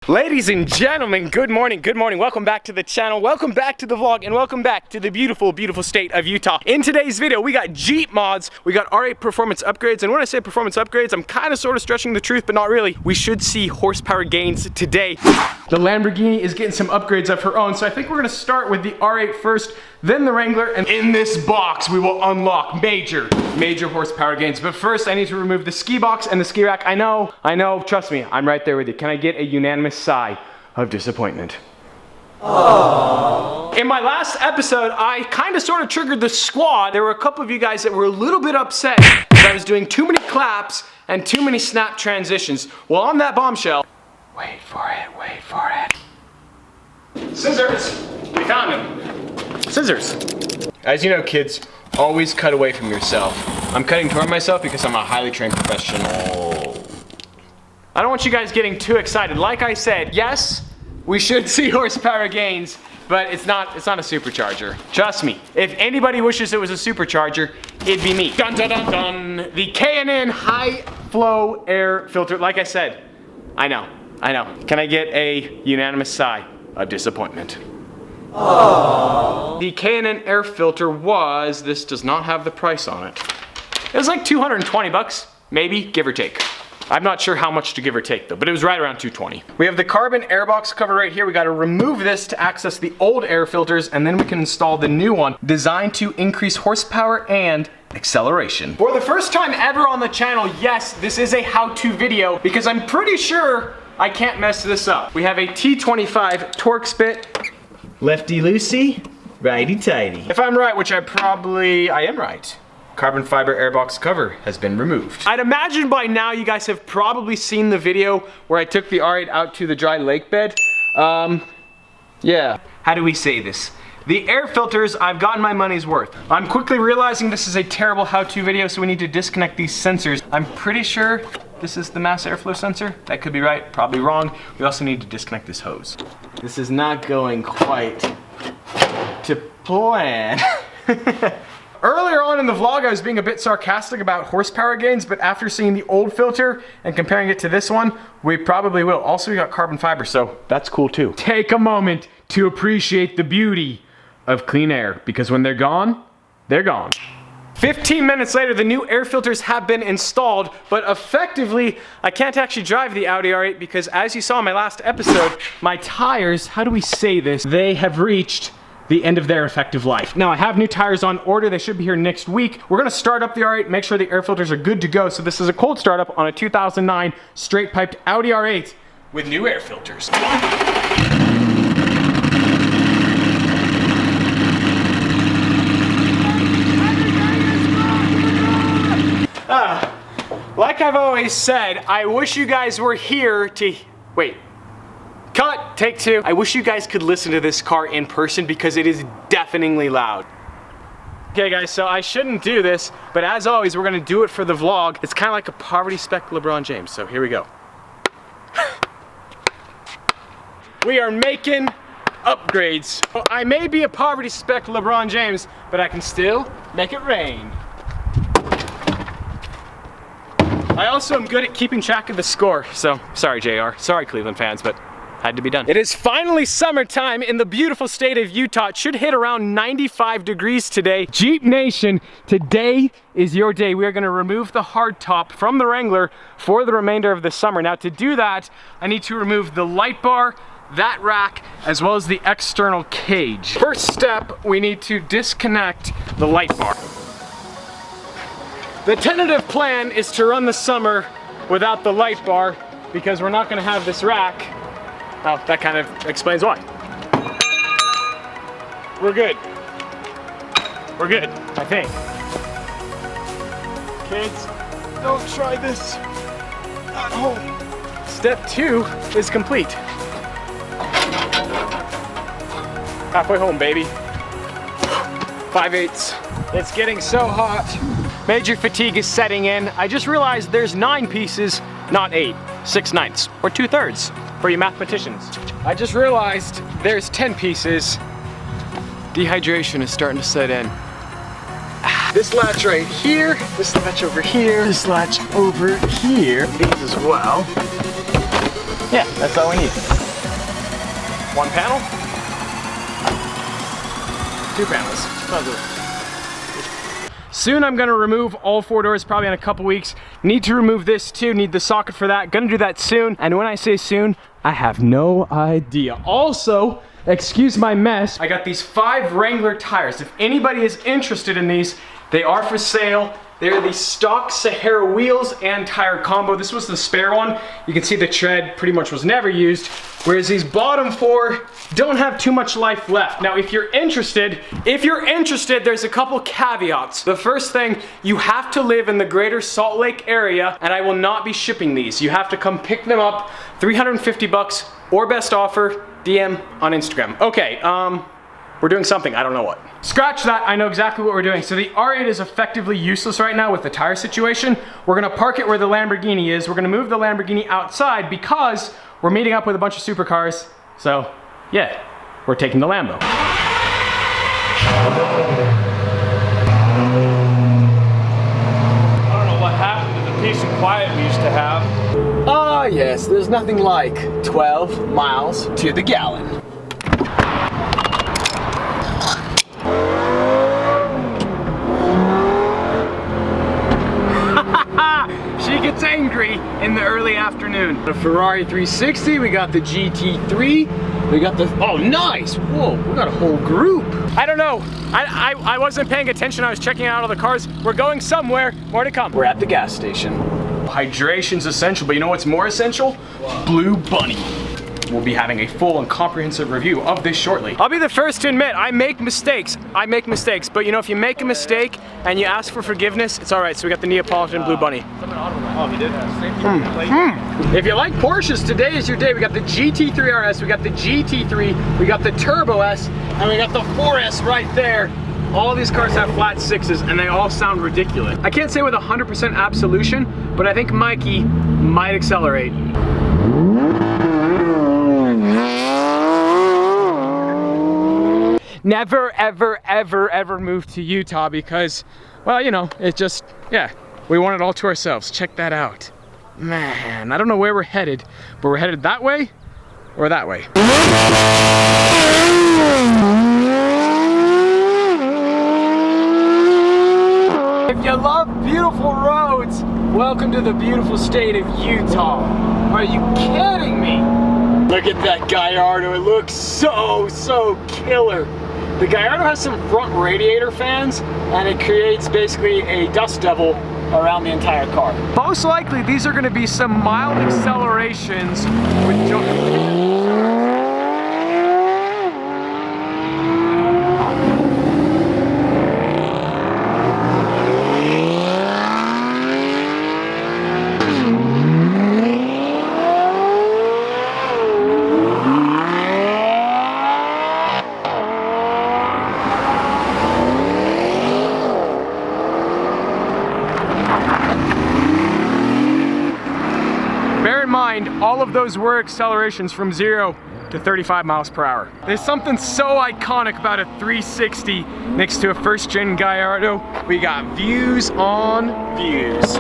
Ladies and gentlemen, good morning, welcome back to the channel, welcome back to the vlog, and welcome back to the beautiful, beautiful state of Utah. In today's video, we got Jeep mods, we got R8 performance upgrades, and when I say performance upgrades, I'm kind of sort of stretching the truth, but not really. We should see horsepower gains today. The Lamborghini is getting some upgrades of her own, so I think we're gonna start with the R8 first, then the Wrangler, and in this box, we will unlock major horsepower gains. But first, I need to remove the ski box and the ski rack. I know, trust me, I'm right there with you. Can I get a unanimous sigh of disappointment? Aww. In my last episode, I kind of sort of triggered the squad. There were a couple of you guys that were a little bit upset that I was doing too many claps and too many snap transitions. Well, on that bombshell, wait for it. Scissors, we found them. Scissors. As you know, kids, always cut away from yourself. I'm cutting toward myself because I'm a highly trained professional. I don't want you guys getting too excited. Like I said, yes, we should see horsepower gains, but it's not a supercharger. Trust me, if anybody wishes it was a supercharger, it'd be me. Dun dun dun dun. The K&N high flow air filter. Like I said, I know. Can I get a unanimous sigh of disappointment? Aww. The K&N air filter was, this does not have the price on it. It was like 220 bucks, maybe, give or take. I'm not sure how much to give or take though, but it was right around 220. We have the carbon airbox cover right here. We gotta remove this to access the old air filters, and then we can install the new one, designed to increase horsepower and acceleration. For the first time ever on the channel, yes, this is a how-to video, because I'm pretty sure I can't mess this up. We have a T25 torque spit. Lefty loosey, righty tighty. If I'm right, which I am right, carbon fiber airbox cover has been removed. I'd imagine by now you guys have probably seen the video where I took the R8 out to the dry lake bed. Yeah. How do we say this? The air filters, I've gotten my money's worth. I'm quickly realizing this is a terrible how-to video, so we need to disconnect these sensors. I'm pretty sure this is the mass airflow sensor. That could be right, probably wrong. We also need to disconnect this hose. This is not going quite to plan. Earlier on in the vlog, I was being a bit sarcastic about horsepower gains, but after seeing the old filter and comparing it to this one, we probably will. Also, we got carbon fiber, so that's cool too. Take a moment to appreciate the beauty of clean air, because when they're gone, they're gone. 15 minutes later, the new air filters have been installed, but effectively, I can't actually drive the Audi R8 because, as you saw in my last episode, my tires, how do we say this? They have reached the end of their effective life. Now, I have new tires on order. They should be here next week. We're gonna start up the R8, make sure the air filters are good to go. So this is a cold startup on a 2009 straight piped Audi R8 with new air filters. Like I've always said, I wish you guys were here to, wait, cut, take two. I wish you guys could listen to this car in person because it is deafeningly loud. Okay guys, so I shouldn't do this, but as always, we're gonna do it for the vlog. It's kind of like a poverty spec LeBron James, so here we go. We are making upgrades. Well, I may be a poverty spec LeBron James, but I can still make it rain. I also am good at keeping track of the score, so sorry JR, sorry Cleveland fans, but had to be done. It is finally summertime in the beautiful state of Utah. It should hit around 95 degrees today. Jeep Nation, today is your day. We are gonna remove the hardtop from the Wrangler for the remainder of the summer. Now to do that, I need to remove the light bar, that rack, as well as the external cage. First step, we need to disconnect the light bar. The tentative plan is to run the summer without the light bar because we're not gonna have this rack. Oh, that kind of explains why. We're good. We're good, I think. Kids, don't try this at home. Step 2 is complete. Halfway home, baby. 5/8. It's getting so hot. Major fatigue is setting in. I just realized there's 9 pieces, not 8. 6/9, or 2/3 for you mathematicians. I just realized there's 10 pieces. Dehydration is starting to set in. This latch right here, this latch over here, this latch over here, these as well. Yeah, that's all we need. One panel, two panels. Soon I'm gonna remove all 4 doors, probably in a couple weeks. Need to remove this too, need the socket for that. Gonna do that soon, and when I say soon, I have no idea. Also, excuse my mess, I got these 5 Wrangler tires. If anybody is interested in these, they are for sale. They're the stock Sahara wheels and tire combo. This was the spare one. You can see the tread pretty much was never used, whereas these bottom 4 don't have too much life left. Now, if you're interested, there's a couple caveats. The first thing, you have to live in the greater Salt Lake area, and I will not be shipping these. You have to come pick them up, 350 bucks or best offer, DM on Instagram. Okay, we're doing something, I don't know what. Scratch that, I know exactly what we're doing. So the R8 is effectively useless right now with the tire situation. We're gonna park it where the Lamborghini is. We're gonna move the Lamborghini outside because we're meeting up with a bunch of supercars. So yeah, we're taking the Lambo. I don't know what happened to the peace and quiet we used to have. Ah yes, there's nothing like 12 miles to the gallon. She gets angry in the early afternoon. The Ferrari 360, we got the GT3, we got the, oh nice, whoa, we got a whole group. I don't know, I wasn't paying attention, I was checking out all the cars. We're going somewhere, more to come. We're at the gas station. Hydration's essential, but you know what's more essential? Wow. Blue Bunny. We'll be having a full and comprehensive review of this shortly. I'll be the first to admit, I make mistakes, but you know, if you make a mistake and you ask for forgiveness, it's all right. So we got the Neapolitan Blue Bunny. Oh, he did have safety. If you like Porsches, today is your day. We got the GT3 RS, we got the GT3, we got the Turbo S, and we got the 4S right there. All these cars have flat 6s and they all sound ridiculous. I can't say with 100% absolution, but I think Mikey might accelerate. Never, ever, ever, ever move to Utah because, well, you know, it just, yeah, we want it all to ourselves. Check that out. Man, I don't know where we're headed, but we're headed that way or that way. If you love beautiful roads, welcome to the beautiful state of Utah. Are you kidding me? Look at that Gallardo, it looks so killer. The Gallardo has some front radiator fans and it creates basically a dust devil around the entire car. Most likely these are gonna be some mild accelerations with all of those were accelerations from 0 to 35 miles per hour. There's something so iconic about a 360 next to a first-gen Gallardo. We got views on views.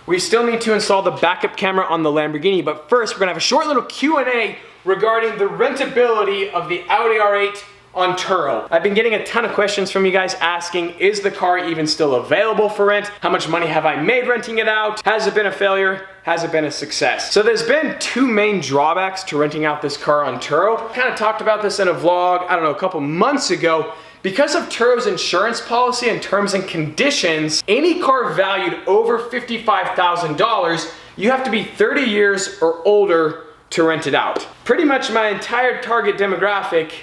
We still need to install the backup camera on the Lamborghini, but first we're gonna have a short little Q&A regarding the rentability of the Audi R8 on TURO. I've been getting a ton of questions from you guys asking, is the car even still available for rent? How much money have I made renting it out? Has it been a failure? Has it been a success? So there's been 2 main drawbacks to renting out this car on TURO. Kind of talked about this in a vlog, I don't know, a couple months ago. Because of TURO's insurance policy and terms and conditions, any car valued over $55,000, you have to be 30 years or older to rent it out. Pretty much my entire target demographic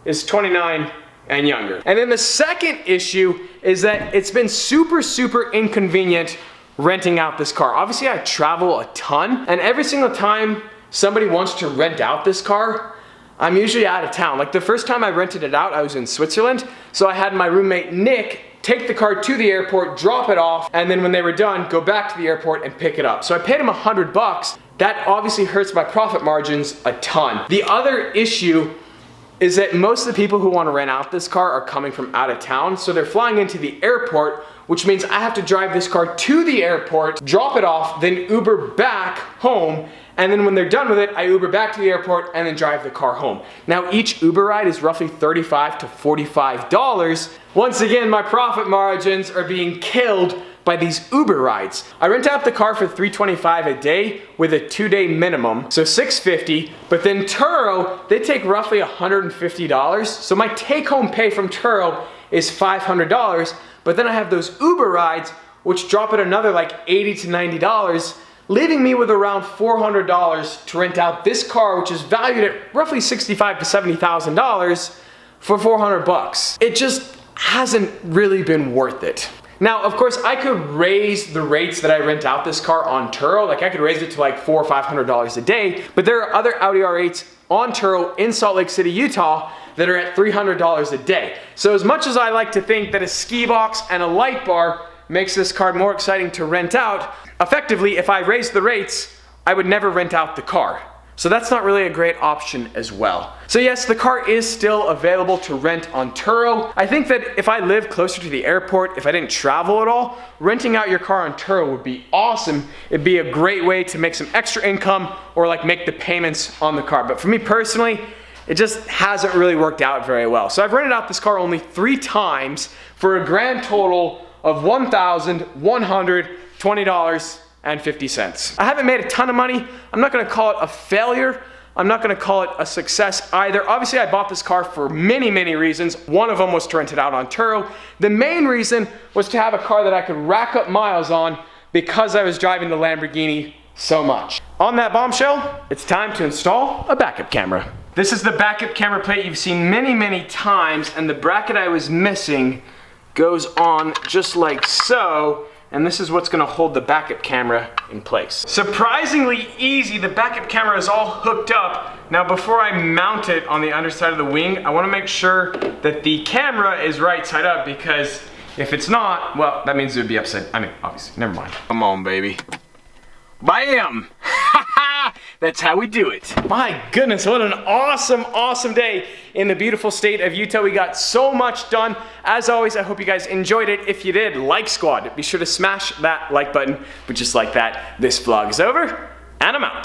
is 29 and younger. And then the second issue is that it's been super inconvenient renting out this car. Obviously I travel a ton, and every single time somebody wants to rent out this car, I'm usually out of town. Like the first time I rented it out, I was in Switzerland, so I had my roommate Nick take the car to the airport, drop it off, and then when they were done, go back to the airport and pick it up. So I paid him $100. That obviously hurts my profit margins a ton. The other issue is that most of the people who want to rent out this car are coming from out of town, so they're flying into the airport, which means I have to drive this car to the airport, drop it off, then Uber back home, and then when they're done with it, I Uber back to the airport and then drive the car home. Now each Uber ride is roughly $35 to $45. Once again, my profit margins are being killed by these Uber rides. I rent out the car for $325 a day with a 2-day minimum, so $650, but then TURO, they take roughly $150, so my take-home pay from TURO is $500, but then I have those Uber rides, which drop at another like $80 to $90, leaving me with around $400 to rent out this car, which is valued at roughly $65,000 to $70,000 for 400 bucks. It just hasn't really been worth it. Now, of course, I could raise the rates that I rent out this car on TURO. Like I could raise it to like $400 or $500 a day, but there are other Audi R8s on TURO in Salt Lake City, Utah that are at $300 a day. So as much as I like to think that a ski box and a light bar makes this car more exciting to rent out, effectively, if I raise the rates, I would never rent out the car. So that's not really a great option as well. So yes, the car is still available to rent on TURO. I think that if I lived closer to the airport, if I didn't travel at all, renting out your car on TURO would be awesome. It'd be a great way to make some extra income or like make the payments on the car. But for me personally, it just hasn't really worked out very well. So I've rented out this car only 3 times for a grand total of $1,120.50. I haven't made a ton of money. I'm not gonna call it a failure. I'm not gonna call it a success either. Obviously, I bought this car for many, many reasons. One of them was to rent it out on TURO. The main reason was to have a car that I could rack up miles on because I was driving the Lamborghini so much. On that bombshell, it's time to install a backup camera. This is the backup camera plate you've seen many, many times, and the bracket I was missing goes on just like so, and this is what's gonna hold the backup camera in place. Surprisingly easy, the backup camera is all hooked up. Now before I mount it on the underside of the wing, I wanna make sure that the camera is right side up, because if it's not, well, that means it would be upside, obviously, never mind. Come on, baby. Bam! That's how we do it. My goodness, what an awesome, awesome day in the beautiful state of Utah. We got so much done. As always, I hope you guys enjoyed it. If you did, like squad. Be sure to smash that like button. But just like that, this vlog is over, and I'm out.